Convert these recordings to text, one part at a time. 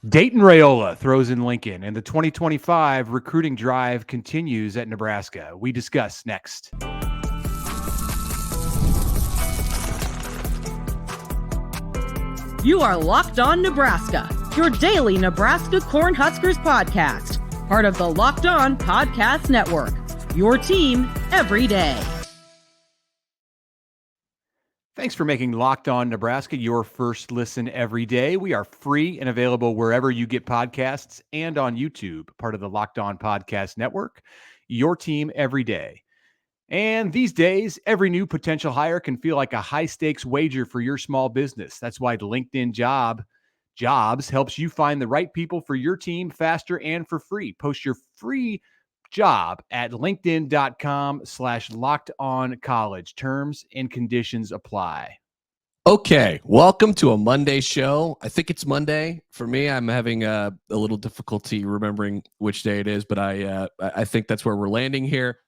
Dayton Raiola throws in Lincoln, and the 2025 recruiting drive continues at Nebraska. We discuss next. You are Locked On Nebraska, your daily Nebraska Cornhuskers podcast, part of the Locked On Podcast Network, your team every day. Thanks for making Locked On Nebraska your first listen every day. We are free and available wherever you get podcasts and on YouTube, part of the Locked On Podcast Network, your team every day. And these days, every new potential hire can feel like a high-stakes wager for your small business. That's why LinkedIn Jobs helps you find the right people for your team faster and for free. Post your free job at linkedin.com/lockedoncollege. Terms and conditions apply. Okay, welcome to a Monday show. I think it's Monday. For me, I'm having a little difficulty remembering which day it is, but I think that's where we're landing here.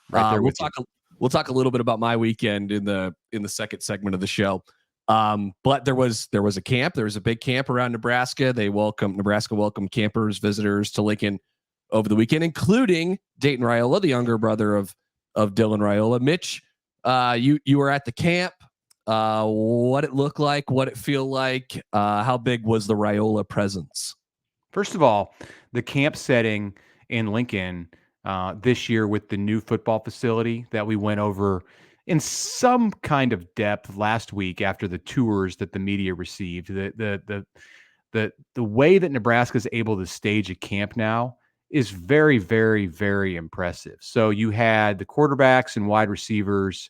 Right there we'll talk a little bit about my weekend in the second segment of the show. But there was a camp. There was a big camp around Nebraska. Nebraska welcomed campers, visitors to Lincoln over the weekend, including Dayton Raiola, the younger brother of Dylan Raiola. Mitch, you were at the camp. What it looked like, what it feel like, how big was the Raiola presence? First of all, the camp setting in Lincoln this year with the new football facility that we went over in some kind of depth last week after the tours that the media received. The way that Nebraska is able to stage a camp now is very, very, very impressive. So you had the quarterbacks and wide receivers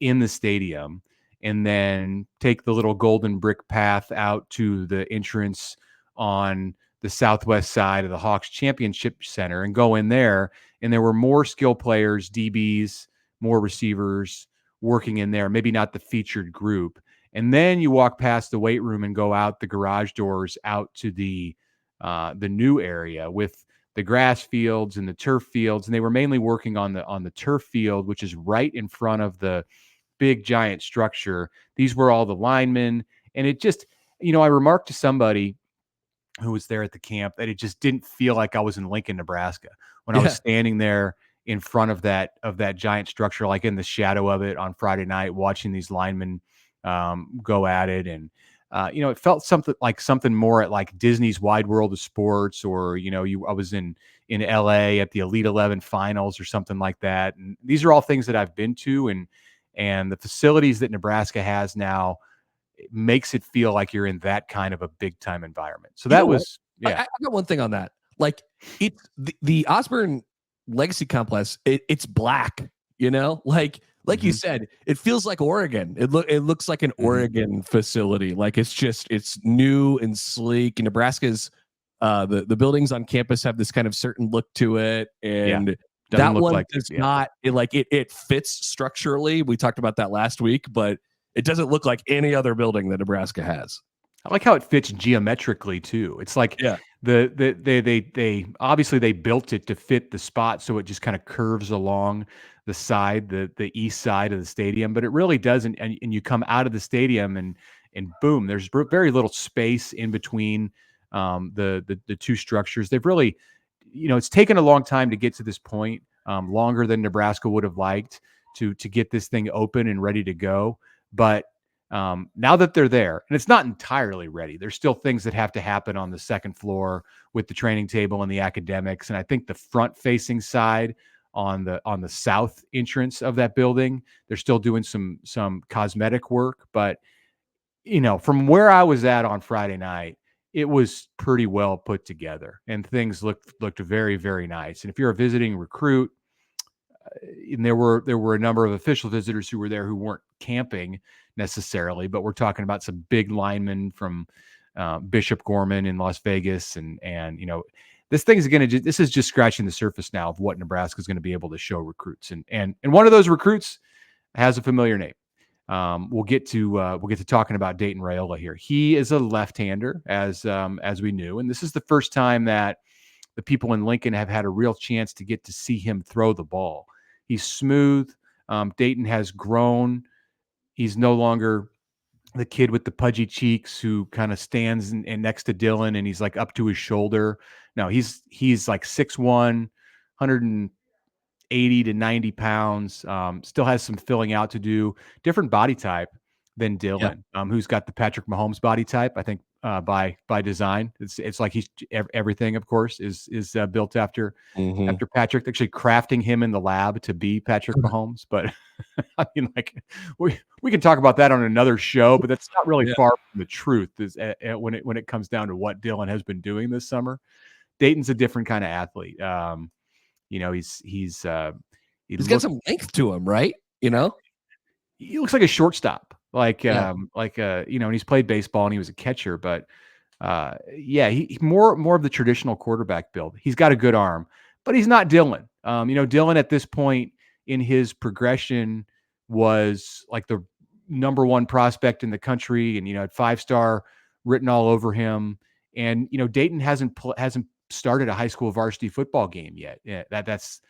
in the stadium, and then take the little golden brick path out to the entrance on the southwest side of the Hawks Championship Center and go in there. And there were more skill players, DBs, more receivers working in there, maybe not the featured group. And then you walk past the weight room and go out the garage doors out to the new area with the grass fields and the turf fields. And they were mainly working on the turf field, which is right in front of the big giant structure. These were all the linemen. And it just, I remarked to somebody who was there at the camp that it just didn't feel like I was in Lincoln, Nebraska when I was standing there in front of that giant structure, like in the shadow of it on Friday night, watching these linemen go at it. And, it felt something more at like Disney's Wide World of Sports, or, I was in LA at the Elite 11 finals or something like that. And these are all things that I've been to, and the facilities that Nebraska has now, it makes it feel like you're in that kind of a big time environment. So that was, I got one thing on that. Like it's the Osborne Legacy Complex. It's black, like you said, it feels like Oregon. It looks like an Oregon facility. Like it's new and sleek. And Nebraska's the buildings on campus have this kind of certain look to it, and that one does not. It fits structurally. We talked about that last week, but it doesn't look like any other building that Nebraska has. I like how it fits geometrically too. It's like they obviously they built it to fit the spot, so it just kind of curves along the side, the east side of the stadium, but it really doesn't. And you come out of the stadium and boom, there's very little space in between the two structures. They've really, it's taken a long time to get to this point, longer than Nebraska would have liked to get this thing open and ready to go. But now that they're there, and it's not entirely ready, there's still things that have to happen on the second floor with the training table and the academics. And I think the front facing side on the south entrance of that building, they're still doing some cosmetic work. But, from where I was at on Friday night, it was pretty well put together and things looked very, very nice. And if you're a visiting recruit, and there were a number of official visitors who were there who weren't camping necessarily, but we're talking about some big linemen from Bishop Gorman in Las Vegas, and this thing is this is just scratching the surface now of what Nebraska is going to be able to show recruits, and one of those recruits has a familiar name. We'll get to talking about Dayton Raiola here. He is a left-hander, as we knew, and this is the first time that the people in Lincoln have had a real chance to get to see him throw the ball. He's smooth. Dayton has grown. He's no longer the kid with the pudgy cheeks who kind of stands and next to Dylan and he's like up to his shoulder. No, he's like 6'1", 180 to 90 pounds. Still has some filling out to do. Different body type than Yeah. Dylan, who's got the Patrick Mahomes body type. I think by design, it's like he's everything. Of course, is built after Mhm. Patrick. Actually, crafting him in the lab to be Patrick Mahomes, but I mean, like we can talk about that on another show, but that's not really Yeah. far from the truth. Is when it comes down to what Dylan has been doing this summer. Dayton's a different kind of athlete. He's he He's got look some length to him, right? You know? he looks like a shortstop, Yeah. and he's played baseball and he was a catcher, but yeah, he more of the traditional quarterback build. He's got a good arm, but he's not Dylan. Dylan at this point in his progression was like the number one prospect in the country, and had 5-star written all over him. And Dayton hasn't started a high school varsity football game yet. Yeah, that's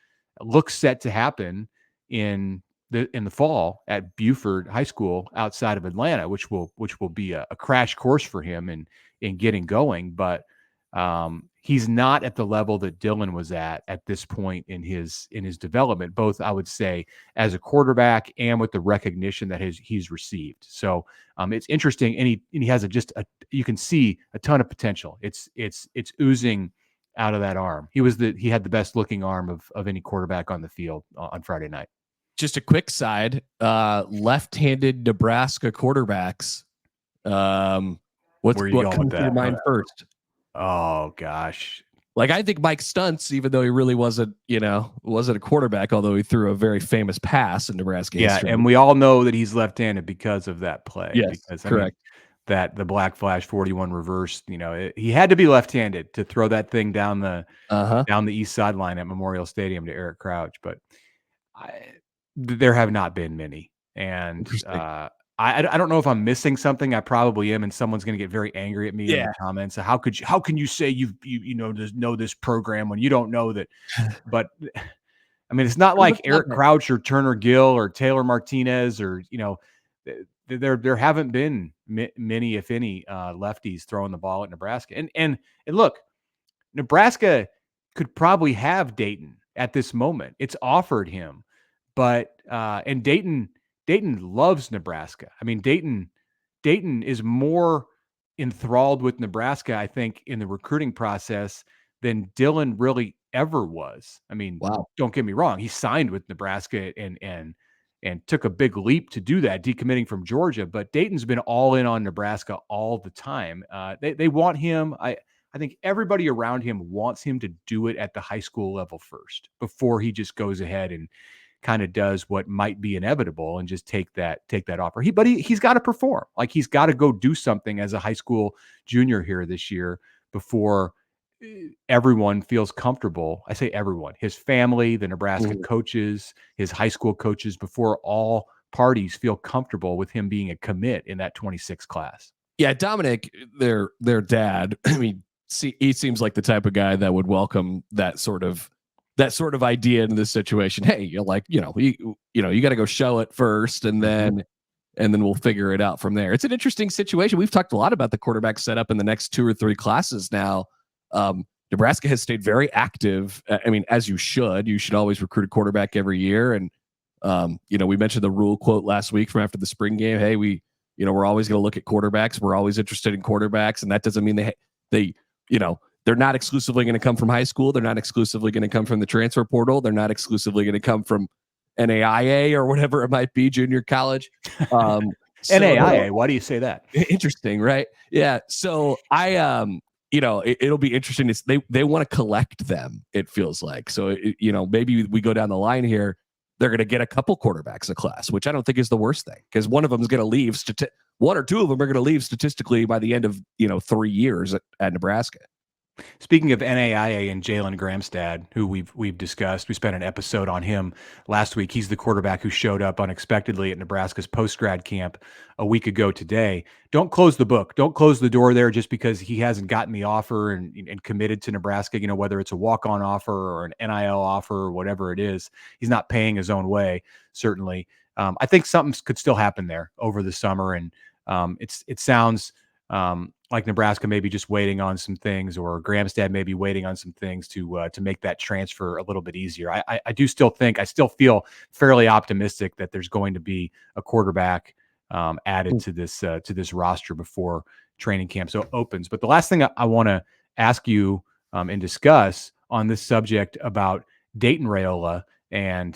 looks set to happen in the fall at Buford High School outside of Atlanta, which will be a crash course for him in getting going. But he's not at the level that Dylan was at this point in his development, both I would say as a quarterback and with the recognition that he's received. So it's interesting, and he has you can see a ton of potential. It's oozing out of that arm. He had the best looking arm of any quarterback on the field on Friday night. Just a quick side, left-handed Nebraska quarterbacks. What Where are you going comes with to your that? mind first? Oh gosh. Like, I think Mike Stuntz, even though he really wasn't a quarterback, although he threw a very famous pass in Nebraska history. And we all know that he's left-handed because of that play. Yes, Because correct. That the Black Flash 41 reverse, he had to be left-handed to throw that thing down the east sideline at Memorial Stadium to Eric Crouch. But there have not been many, and I don't know if I'm missing something. I probably am, and someone's going to get very angry at me in the comments. So how can you say you know this program when you don't know that? But I mean, it's not like Eric Crouch or Turner Gill or Taylor Martinez or there haven't been many, if any, lefties throwing the ball at Nebraska. And look, Nebraska could probably have Dayton at this moment. It's offered him, but and Dayton loves Nebraska. I mean, Dayton is more enthralled with Nebraska, I think, in the recruiting process than Dylan really ever was. I mean, Wow. Don't get me wrong. He signed with Nebraska and took a big leap to do that, decommitting from Georgia. But Dayton's been all in on Nebraska all the time. They want him. I think everybody around him wants him to do it at the high school level first before he just goes ahead and kind of does what might be inevitable and just take that offer. But he's got to perform. Like, he's got to go do something as a high school junior here this year before everyone feels comfortable. I say everyone, his family, the Nebraska coaches, his high school coaches, before all parties feel comfortable with him being a commit in that 26 class. Yeah, Dominic, their dad, I mean, he seems like the type of guy that would welcome that sort of idea in this situation. Hey, you got to go show it first, and then we'll figure it out from there. It's an interesting situation. We've talked a lot about the quarterback setup in the next 2 or 3 classes now. Nebraska has stayed very active. I mean, as you should always recruit a quarterback every year. And we mentioned the Rule quote last week from after the spring game. Hey, we're always going to look at quarterbacks. We're always interested in quarterbacks, and that doesn't mean they're not exclusively going to come from high school. They're not exclusively going to come from the transfer portal. They're not exclusively going to come from NAIA or whatever it might be, junior college. NAIA, why do you say that? Interesting, right? Yeah. So it'll be interesting. They want to collect them, it feels like. So, maybe we go down the line here. They're going to get a couple quarterbacks a class, which I don't think is the worst thing, because one of them is going to leave. One or two of them are going to leave statistically by the end of 3 years at Nebraska. Speaking of NAIA and Jalen Gramstad, who we've discussed, we spent an episode on him last week. He's the quarterback who showed up unexpectedly at Nebraska's post-grad camp a week ago today. Don't close the book. Don't close the door there just because he hasn't gotten the offer and committed to Nebraska, whether it's a walk-on offer or an NIL offer or whatever it is. He's not paying his own way, certainly. I think something could still happen there over the summer, and it sounds like Nebraska may be just waiting on some things, or Grahamstead may be waiting on some things to make that transfer a little bit easier. I still feel fairly optimistic that there's going to be a quarterback added to this roster before training camp opens. But the last thing I want to ask you and discuss on this subject about Dayton Raiola and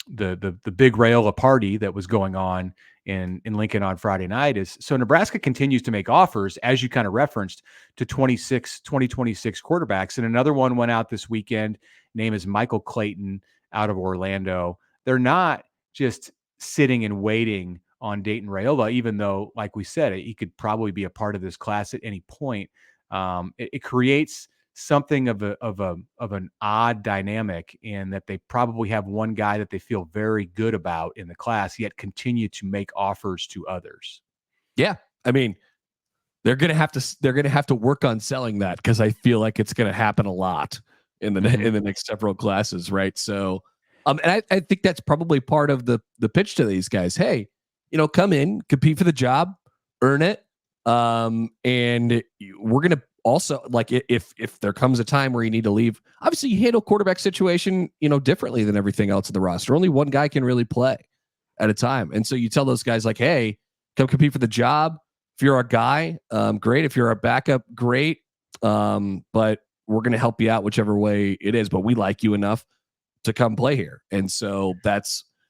the big Raiola party that was going on in Lincoln on Friday night is, so Nebraska continues to make offers, as you kind of referenced, to 2026 quarterbacks. And another one went out this weekend. Name is Michael Clayton out of Orlando. They're not just sitting and waiting on Dayton Raiola, even though, like we said, he could probably be a part of this class at any point. It creates something of an odd dynamic in that they probably have one guy that they feel very good about in the class, yet continue to make offers to others. Yeah, I mean, they're gonna have to work on selling that, because I feel like it's gonna happen a lot in the in the next several classes, right? So, and I think that's probably part of the pitch to these guys. Hey, come in, compete for the job, earn it, and we're gonna also, like, if there comes a time where you need to leave, obviously you handle quarterback situation differently than everything else in the roster. Only one guy can really play at a time, and so you tell those guys, like, hey, come compete for the job. If you're our guy, great. If you're our backup, great. But we're going to help you out whichever way it is, but we like you enough to come play here. And so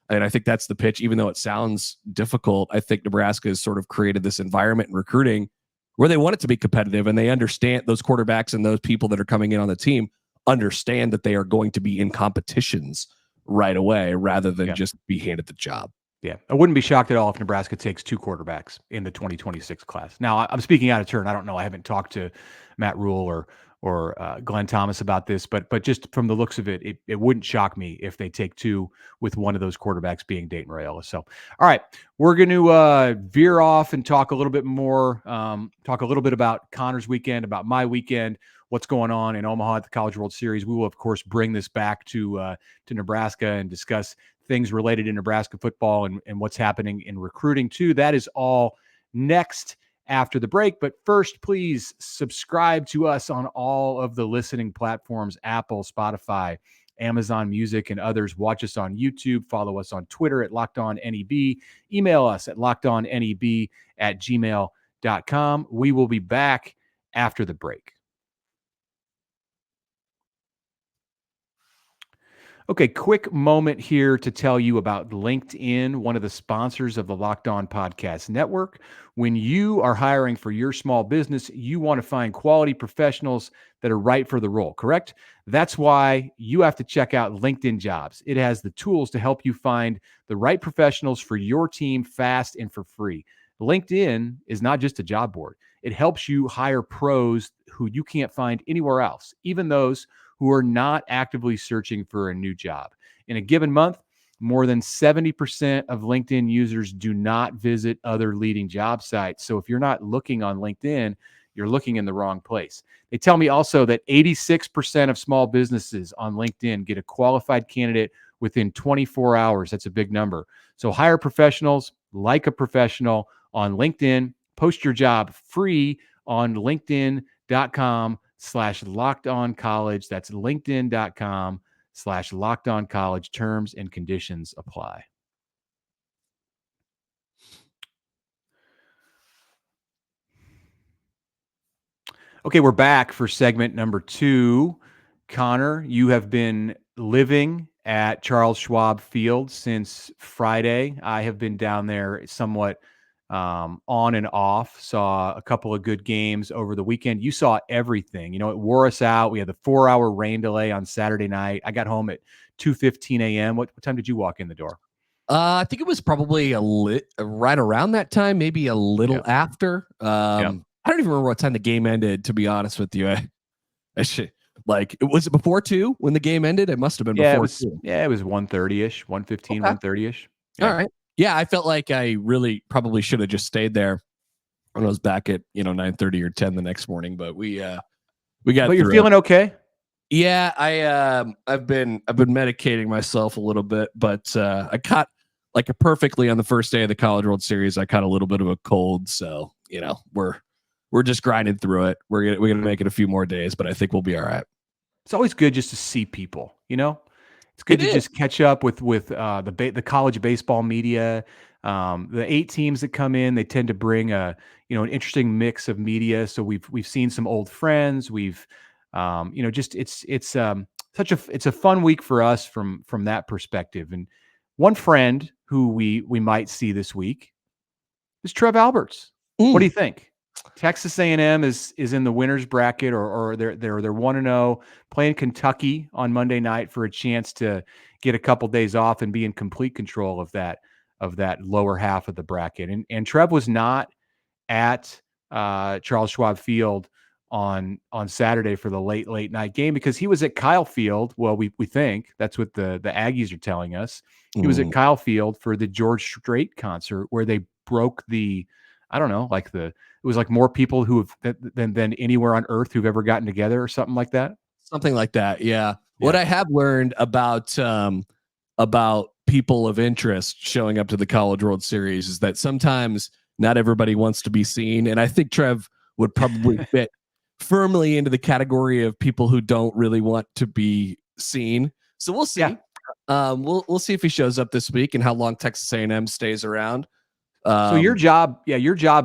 I think that's the pitch. Even though it sounds difficult, I think Nebraska has sort of created this environment in recruiting where they want it to be competitive, and they understand, those quarterbacks and those people that are coming in on the team understand that they are going to be in competitions right away, rather than just be handed the job. Yeah, I wouldn't be shocked at all if Nebraska takes 2 quarterbacks in the 2026 class. Now, I'm speaking out of turn. I don't know. I haven't talked to Matt Rule or Glenn Thomas about this, but just from the looks of it, it wouldn't shock me if they take 2, with one of those quarterbacks being Dayton Raiola. So, all right, we're going to veer off and talk a little bit more, talk a little bit about Connor's weekend, about my weekend, what's going on in Omaha at the College World Series. We will, of course, bring this back to Nebraska and discuss things related to Nebraska football and what's happening in recruiting too. That is all next after the break. But first, please subscribe to us on all of the listening platforms: Apple, Spotify, Amazon Music, and others. Watch us on YouTube. Follow us on Twitter at LockedOnNEB. Email us at LockedOnNEB@gmail.com. We will be back after the break. Okay, quick moment here to tell you about LinkedIn, one of the sponsors of the Locked On Podcast Network. When you are hiring for your small business, you want to find quality professionals that are right for the role, correct? That's why you have to check out LinkedIn Jobs. It has the tools to help you find the right professionals for your team fast and for free. LinkedIn is not just a job board. It helps you hire pros who you can't find anywhere else, even those who are not actively searching for a new job. In a given month, more than 70% of LinkedIn users do not visit other leading job sites. So if you're not looking on LinkedIn, you're looking in the wrong place. They tell me also that 86% of small businesses on LinkedIn get a qualified candidate within 24 hours. That's a big number. So hire professionals like a professional on LinkedIn. Post your job free on LinkedIn.com/LockedOnCollege. That's LinkedIn.com/LockedOnCollege. Terms and conditions apply. Okay, we're back for segment number 2. Connor, you have been living at Charles Schwab Field since Friday. I have been down there somewhat on and off. Saw a couple of good games over the weekend. You saw everything. It wore us out. We had the 4-hour rain delay on Saturday night. I got home at 2:15 a.m. What time did you walk in the door? I think it was probably right around that time, maybe a little after. I don't even remember what time the game ended, to be honest with you. Was it before 2 when the game ended? It must have been before 2. Yeah, it was 1:30-ish, 1:15, 1:30-ish. Yeah. All right. Yeah, I felt like I really probably should have just stayed there when I was back at 9:30 or 10 the next morning. But we got. But you're feeling okay? Yeah, I've been medicating myself a little bit, but I caught like perfectly on the first day of the College World Series, I caught a little bit of a cold, so we're just grinding through it. We're gonna make it a few more days, but I think we'll be all right. It's always good just to see people, It's good It to is. just catch up with the college baseball media. The 8 teams that come in, they tend to bring an interesting mix of media. So we've seen some old friends. We've just it's a fun week for us from that perspective. And one friend who we might see this week is Trev Alberts. What do you think? Texas A&M is in the winners bracket, or they're 1-0, playing Kentucky on Monday night for a chance to get a couple days off and be in complete control of that lower half of the bracket. And Trev was not at Charles Schwab Field on Saturday for the late night game because he was at Kyle Field. Well, we think that's what the Aggies are telling us. He was at Kyle Field for the George Strait concert where they broke the, I don't know, it was like more people who have than anywhere on earth who've ever gotten together or something like that. Something like that. Yeah. What I have learned about people of interest showing up to the College World Series is that sometimes not everybody wants to be seen. And I think Trev would probably fit firmly into the category of people who don't really want to be seen. So we'll see. Yeah. We'll see if he shows up this week and how long Texas A&M stays around. So your job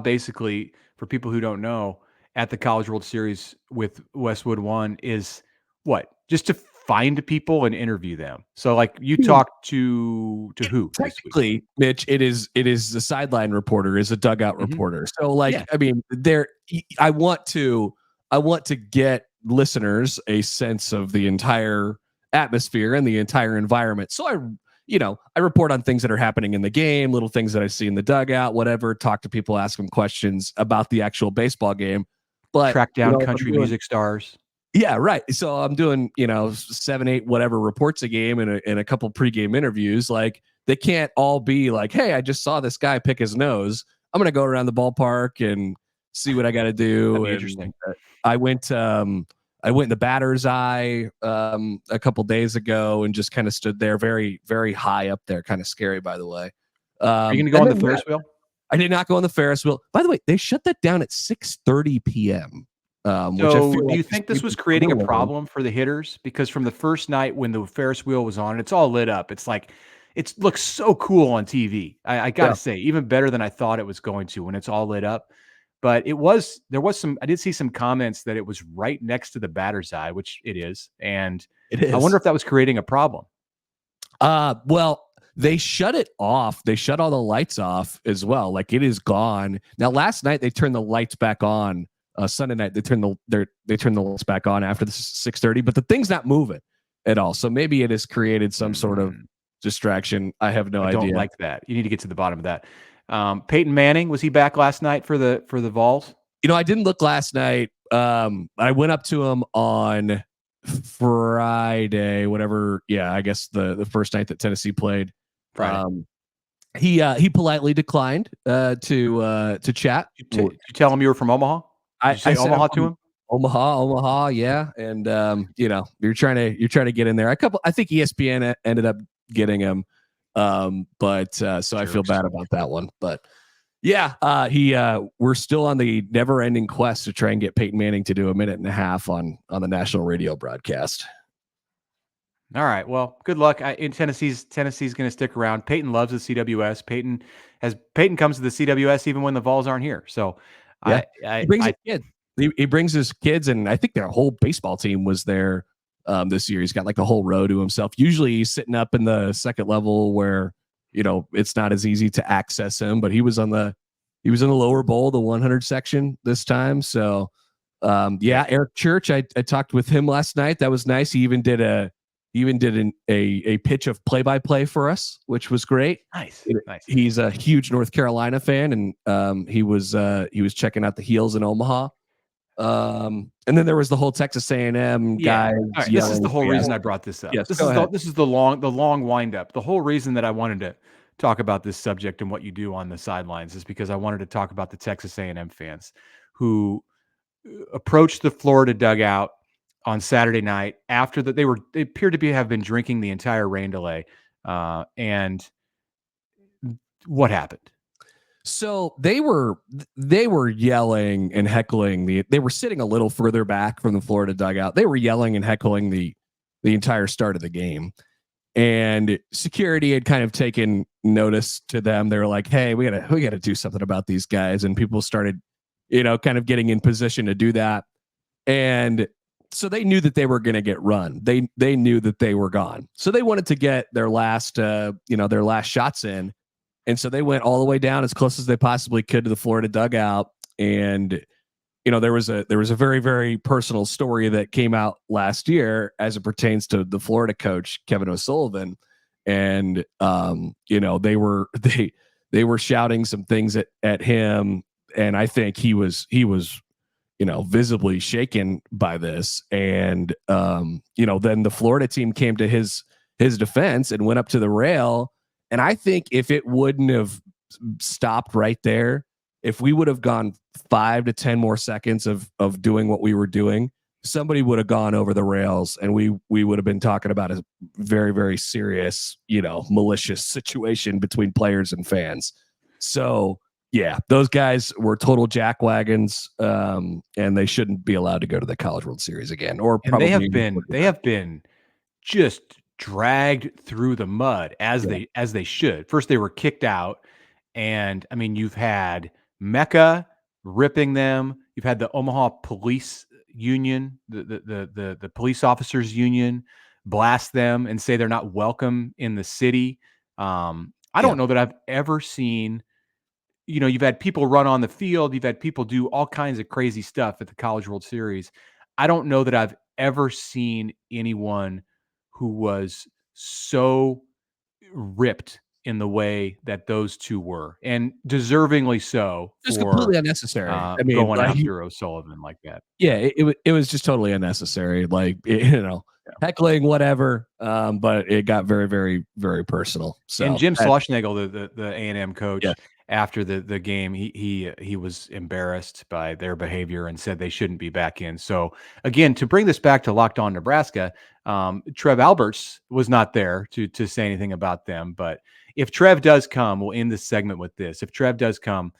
basically, for people who don't know, at the College World Series with Westwood One is what? Just to find people and interview them. So like you talk to who? Technically, Mitch, it is the sideline reporter, is a dugout reporter. So like, I mean, I want to get listeners a sense of the entire atmosphere and the entire environment. So I report on things that are happening in the game, little things that I see in the dugout, whatever, talk to people, ask them questions about the actual baseball game. But track down country music stars. Yeah, right. So I'm doing, 7, 8, whatever reports a game and a couple pregame interviews. Like they can't all be like, hey, I just saw this guy pick his nose. I'm going to go around the ballpark and see what I got to do. That'd be interesting. I went in the batter's eye a couple days ago and just kind of stood there very, very high up there. Kind of scary, by the way. Are you going to go on the Ferris wheel? I did not go on the Ferris wheel. By the way, they shut that down at 6:30 p.m. So do you think this was creating a problem for the hitters? Because from the first night when the Ferris wheel was on, it's all lit up. It's like, it looks so cool on TV. I got to say, even better than I thought it was going to when it's all lit up. But I did see some comments that it was right next to the batter's eye, which it is. And I wonder if that was creating a problem. Well, they shut it off. They shut all the lights off as well. Like it is gone. Now, last night they turned the lights back on. Sunday night they turned the lights back on after the 6:30, but the thing's not moving at all. So maybe it has created some sort of distraction. I have no idea. I don't like that. You need to get to the bottom of that. Peyton Manning, was he back last night for the Vols? I didn't look last night. I went up to him on Friday, whatever. Yeah, I guess the first night that Tennessee played. Friday. He politely declined to chat. Did you tell him you were from Omaha? Did you say Omaha to him? Omaha, yeah. And you're trying to get in there. I think ESPN ended up getting him. But so I feel bad about that one. But yeah, we're still on the never-ending quest to try and get Peyton Manning to do a minute and a half on the national radio broadcast. All right. Well, good luck. In Tennessee's going to stick around. Peyton loves the CWS. Peyton comes to the CWS even when the Vols aren't here. So yeah. He brings his kids. He brings his kids, and I think their whole baseball team was there this year. He's got like the whole row to himself. Usually he's sitting up in the second level where it's not as easy to access him, but he was in the lower bowl, the 100 section this time. So Eric Church, I talked with him last night. That was nice. He even did a pitch of play-by-play for us, which was great. Nice. He's a huge North Carolina fan, and he was checking out the Heels in Omaha. And then there was the whole Texas A&M guy. Right, this is the whole reason I brought this up. Yes, this is the long wind up. The whole reason that I wanted to talk about this subject and what you do on the sidelines is because I wanted to talk about the Texas A&M fans who approached the Florida dugout on Saturday night after that. They appeared to have been drinking the entire rain delay, and What happened? So they were yelling and heckling they were sitting a little further back from the Florida dugout. They were yelling and heckling the entire start of the game. And security had kind of taken notice to them. They were like, "Hey, we gotta do something about these guys." And people started, kind of getting in position to do that. And so they knew that they were going to get run. They knew that they were gone. So they wanted to get their last shots in. And so they went all the way down as close as they possibly could to the Florida dugout. And there was a very, very personal story that came out last year as it pertains to the Florida coach, Kevin O'Sullivan. And they were shouting some things at him. And I think he was visibly shaken by this. And then the Florida team came to his defense and went up to the rail. And I think if it wouldn't have stopped right there, if we would have gone 5 to 10 more seconds of doing what we were doing, somebody would have gone over the rails, and we would have been talking about a very, very serious, malicious situation between players and fans. So yeah, those guys were total jackwagons, and they shouldn't be allowed to go to the College World Series again. Or probably they have been just dragged through the mud as they should. First, they were kicked out, and I mean, you've had Mecca ripping them. You've had the Omaha Police Union, the police officers union, blast them and say they're not welcome in the city. I don't know that I've ever seen. You've had people run on the field. You've had people do all kinds of crazy stuff at the College World Series. I don't know that I've ever seen anyone who was so ripped in the way that those two were, and deserving so. It's completely unnecessary. Going after O'Sullivan like that. Yeah, it was just totally unnecessary. Like, heckling, whatever. But it got very, very, very personal. So, and Jim Schlossnagle, the A&M coach, after the game, he was embarrassed by their behavior and said they shouldn't be back in. So again, to bring this back to Locked On Nebraska, Trev Alberts was not there to say anything about them. But if Trev does come, we'll end this segment with this. If Trev does come,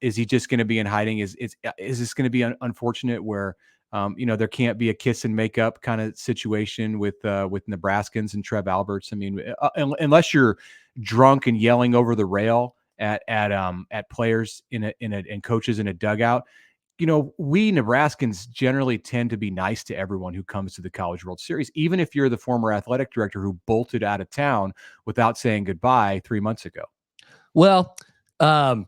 is he just going to be in hiding? Is this going to be unfortunate where there can't be a kiss and make up kind of situation with Nebraskans and Trev Alberts? I mean, unless you're drunk and yelling over the rail at players and coaches in a dugout, we Nebraskans generally tend to be nice to everyone who comes to the College World Series, even if you're the former athletic director who bolted out of town without saying goodbye 3 months ago. Well, so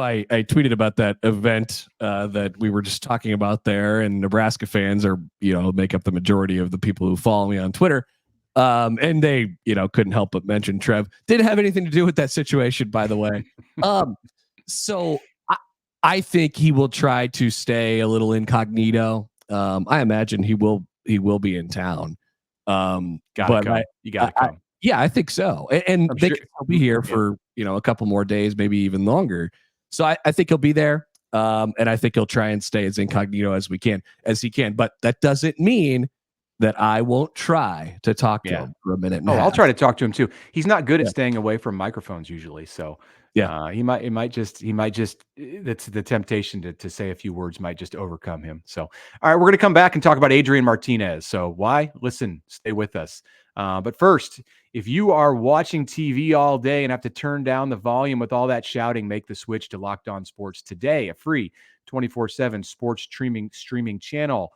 I tweeted about that event that we were just talking about there, and Nebraska fans are, make up the majority of the people who follow me on Twitter. And they, couldn't help but mention Trev. Didn't have anything to do with that situation, by the way. So I think he will try to stay a little incognito. I imagine he will be in town. You gotta come. Yeah, I think so. And they could be here for, a couple more days, maybe even longer. So I think he'll be there. And I think he'll try and stay as incognito as he can. But that doesn't mean that I won't try to talk to him for a minute. I'll try to talk to him too. He's not good at staying away from microphones usually. So he might just that's the temptation to say a few words might just overcome him. So, all right, we're going to come back and talk about Adrian Martinez. So why? Listen, stay with us. But first, if you are watching TV all day and have to turn down the volume with all that shouting, make the switch to Locked On Sports today, a free 24/7 sports streaming channel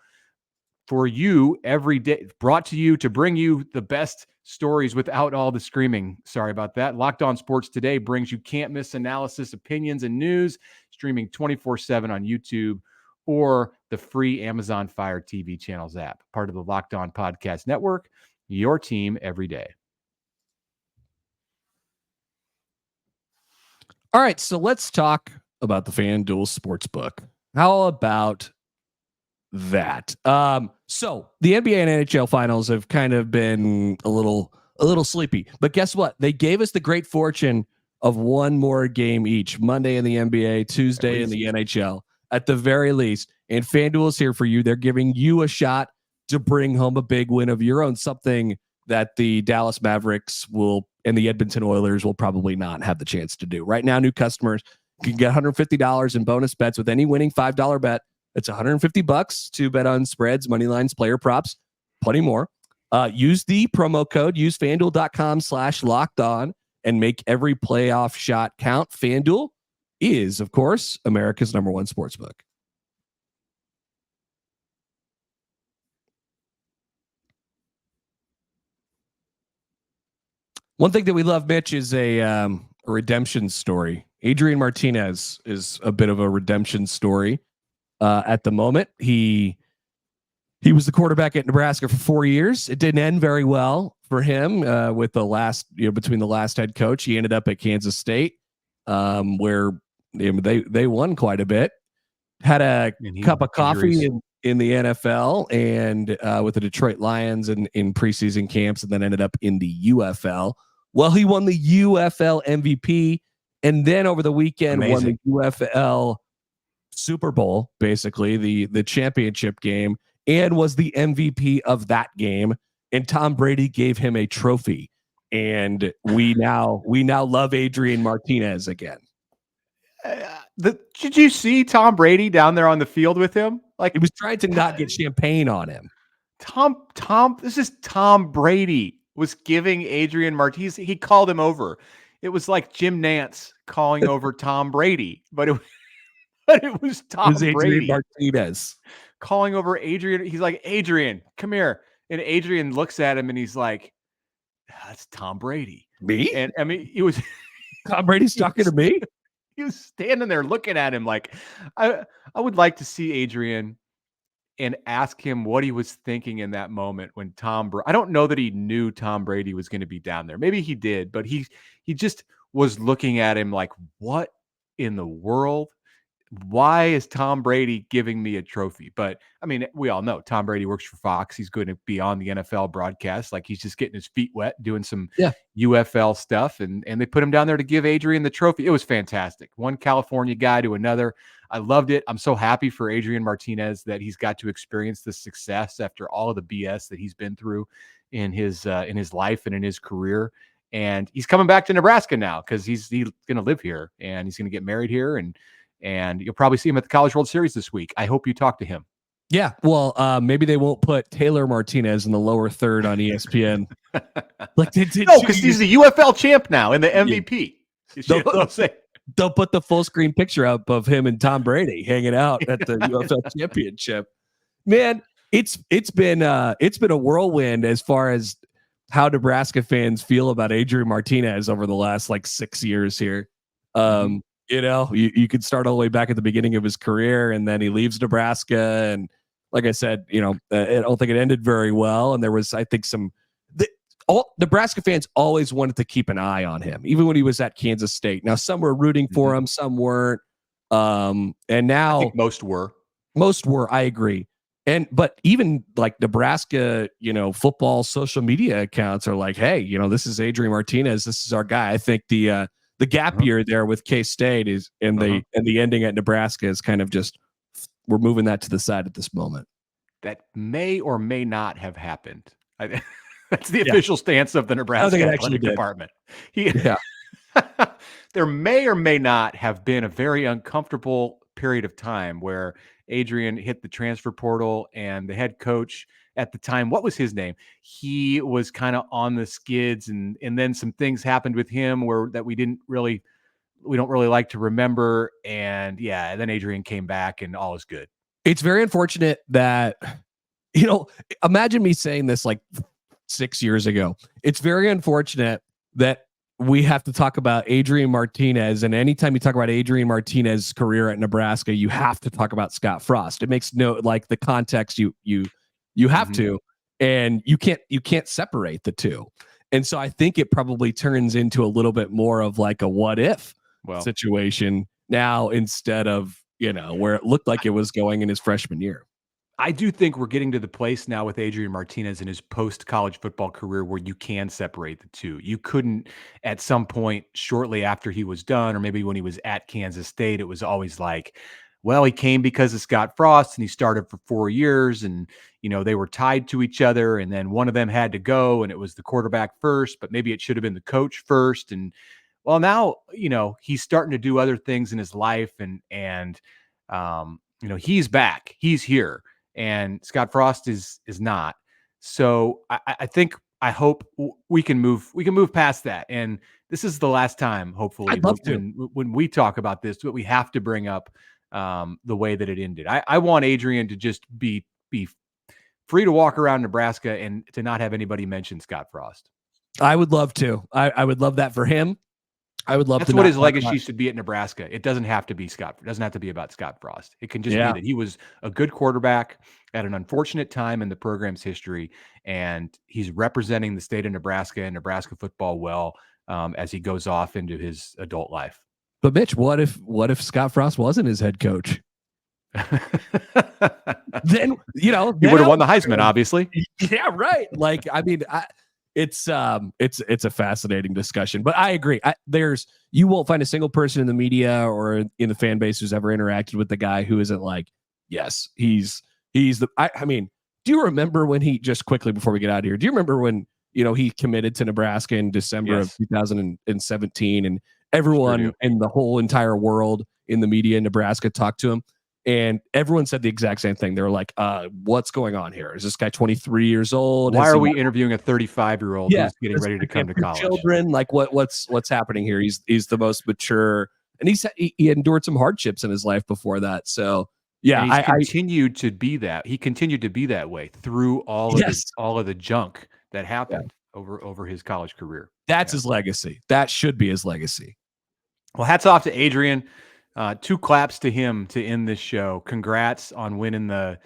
for you every day, brought to you to bring you the best stories without all the screaming. Sorry about that. Locked On Sports Today brings you can't miss analysis, opinions, and news, streaming 24/7 on YouTube or the free Amazon Fire TV channels app, part of the Locked On Podcast Network, your team every day. All right, so let's talk about the FanDuel Sportsbook. How about that? So the NBA and NHL finals have kind of been a little sleepy, but guess what? They gave us the great fortune of one more game each, Monday in the NBA, Tuesday in the NHL, at the very least. And FanDuel is here for you. They're giving you a shot to bring home a big win of your own, something that the Dallas Mavericks and the Edmonton Oilers will probably not have the chance to do. Right now, new customers can get $150 in bonus bets with any winning $5 bet. It's $150 to bet on spreads, money lines, player props, plenty more. Use the promo code, use FanDuel.com/lockedon and make every playoff shot count. FanDuel is, of course, America's #1 sportsbook. One thing that we love, Mitch, is a redemption story. Adrian Martinez is a bit of a redemption story at the moment. He was the quarterback at Nebraska for 4 years. It didn't end very well for him with the last, between the last head coach. He ended up at Kansas State, where they won quite a bit. Had a cup of coffee in the NFL and with the Detroit Lions in preseason camps, and then ended up in the UFL. Well, he won the UFL MVP, and then over the weekend won the UFL Super Bowl, basically the championship game, and was the MVP of that game. And Tom Brady gave him a trophy, and we now love Adrian Martinez again. Did you see Tom Brady down there on the field with him? Like, he was trying to not get champagne on him. This is Tom Brady was giving Adrian Martinez. He called him over. It was like Jim Nantz calling over Tom Brady, but it was Tom Brady. Martinez calling over Adrian. He's like, Adrian, come here. And Adrian looks at him and he's like, that's Tom Brady. Me? And I mean, he was Tom Brady's talking to me. He was standing there looking at him like, I would like to see Adrian and ask him what he was thinking in that moment when I don't know that he knew Tom Brady was going to be down there. Maybe he did, but he just was looking at him like, what in the world? Why is Tom Brady giving me a trophy? But I mean, we all know Tom Brady works for Fox. He's going to be on the NFL broadcast. Like, he's just getting his feet wet, doing some UFL stuff. And they put him down there to give Adrian the trophy. It was fantastic. One California guy to another. I loved it. I'm so happy for Adrian Martinez that he's got to experience this success after all of the BS that he's been through in his life and in his career. And he's coming back to Nebraska now because he's going to live here and he's going to get married here. And you'll probably see him at the College World Series this week. I hope you talk to him. Yeah, well, maybe they won't put Taylor Martinez in the lower third on ESPN. Like they did. No, because he's the UFL champ now and the MVP. They'll put the full screen picture up of him and Tom Brady hanging out at the UFL championship. Man, it's been a whirlwind as far as how Nebraska fans feel about Adrian Martinez over the last 6 years here. You could start all the way back at the beginning of his career, and then he leaves Nebraska. And like I said, I don't think it ended very well. And there was, I think, all Nebraska fans always wanted to keep an eye on him, even when he was at Kansas State. Now, some were rooting for him, some weren't. And now I think most were. I agree. But even Nebraska, football social media accounts are like, hey, this is Adrian Martinez. This is our guy. I think the gap year there with K-State is and the ending at Nebraska is kind of just, we're moving that to the side at this moment. That may or may not have happened. That's the official stance of the Nebraska athletic department. There may or may not have been a very uncomfortable period of time where Adrian hit the transfer portal and the head coach at the time, what was his name? He was kind of on the skids, and then some things happened with him that we don't really like to remember. And then Adrian came back and all is good. It's very unfortunate that, imagine me saying this 6 years ago. It's very unfortunate that we have to talk about Adrian Martinez. And anytime you talk about Adrian Martinez's career at Nebraska, you have to talk about Scott Frost. It makes the context you have to, and you can't separate the two. And so I think it probably turns into a little bit more of a what if situation now, instead of, where it looked like it was going in his freshman year. I do think we're getting to the place now with Adrian Martinez in his post-college football career where you can separate the two. You couldn't at some point shortly after he was done, or maybe when he was at Kansas State, it was always like, well, he came because of Scott Frost and he started for 4 years and, they were tied to each other and then one of them had to go and it was the quarterback first, but maybe it should have been the coach first. And well, now, he's starting to do other things in his life he's back, he's here and Scott Frost is not. So I hope we can move past that. And this is the last time, hopefully, I'd love to. when we talk about this, but we have to bring up the way that it ended. I want Adrian to just be free to walk around Nebraska and to not have anybody mention Scott Frost. I would love to. I would love that for him. I would love That's to. what his legacy should be at Nebraska. It doesn't have to be Scott. It doesn't have to be about Scott Frost. It can just be that he was a good quarterback at an unfortunate time in the program's history, and he's representing the state of Nebraska and Nebraska football well as he goes off into his adult life. But Mitch, what if Scott Frost wasn't his head coach? Then he would have won the Heisman, obviously. Yeah, right. Like, I mean, it's a fascinating discussion, but I agree. You won't find a single person in the media or in the fan base who's ever interacted with the guy who isn't like, yes, he's the. I mean, do you remember when he, just quickly before we get out of here? Do you remember when he committed to Nebraska in December of 2017, and everyone in the whole entire world in the media in Nebraska talked to him? And everyone said the exact same thing. They were like, what's going on here? Is this guy 23 years old? Why are we interviewing a 35-year-old who's getting ready to come to college? Children, like what's happening here? He's the most mature, and he endured some hardships in his life before that. So yeah, and continued to be that. He continued to be that way through all of the junk that happened over his college career. That's his legacy. That should be his legacy. Well, hats off to Adrian. 2 claps to him to end this show. Congrats on winning the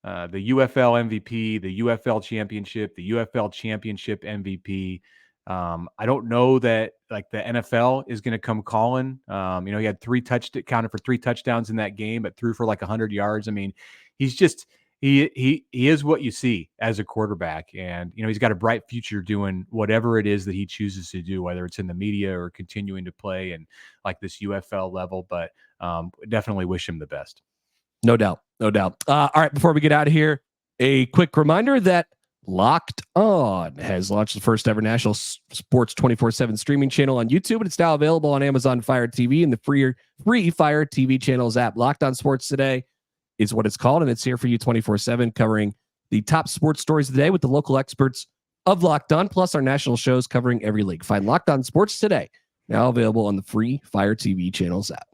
UFL MVP, the UFL championship, the UFL championship MVP. I don't know that like the NFL is going to come calling. He had counted for 3 touchdowns in that game, but threw for like 100 yards. I mean, he's just he is what you see as a quarterback, and he's got a bright future doing whatever it is that he chooses to do, whether it's in the media or continuing to play and like this UFL level. But definitely wish him the best. No doubt. All right, before we get out of here, a quick reminder that Locked On has launched the first ever national sports 24/7 streaming channel on YouTube, and it's now available on Amazon Fire TV and the free Fire TV channels app. Locked On Sports Today is what it's called, and it's here for you 24/7, covering the top sports stories of the day with the local experts of Locked On, plus our national shows covering every league. Find Locked On Sports Today, now available on the free Fire TV channels app.